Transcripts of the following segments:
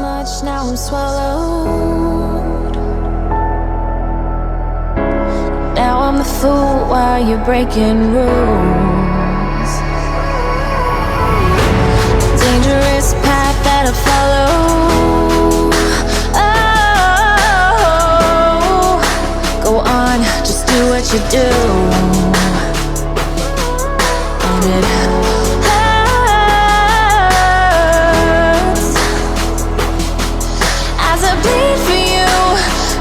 much, now I'm swallowed. Now I'm the fool while you're breaking rules. Dangerous path that I follow. Oh, go on, just do what you do. And it hurts as I bleed for you,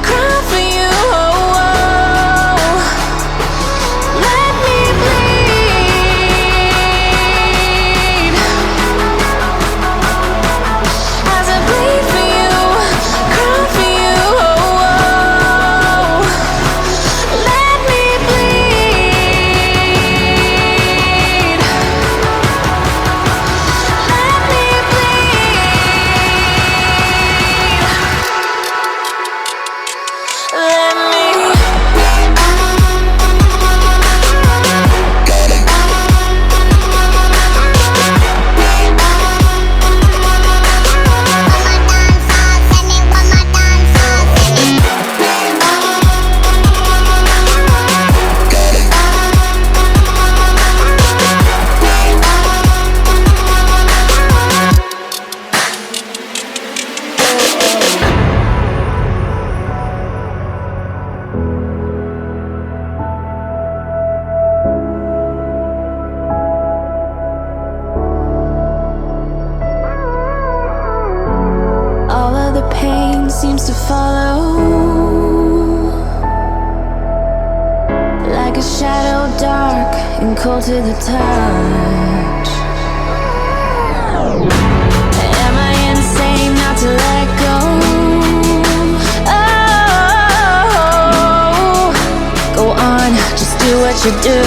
cry for you. Oh, oh. Let me bleed as I bleed for you, cry for you. Oh, oh. Let me bleed. Let me bleed. Let me. All of the pain seems to follow, like a shadow dark and cold to the touch. Am I insane not to let go? Oh, go on, just do what you do.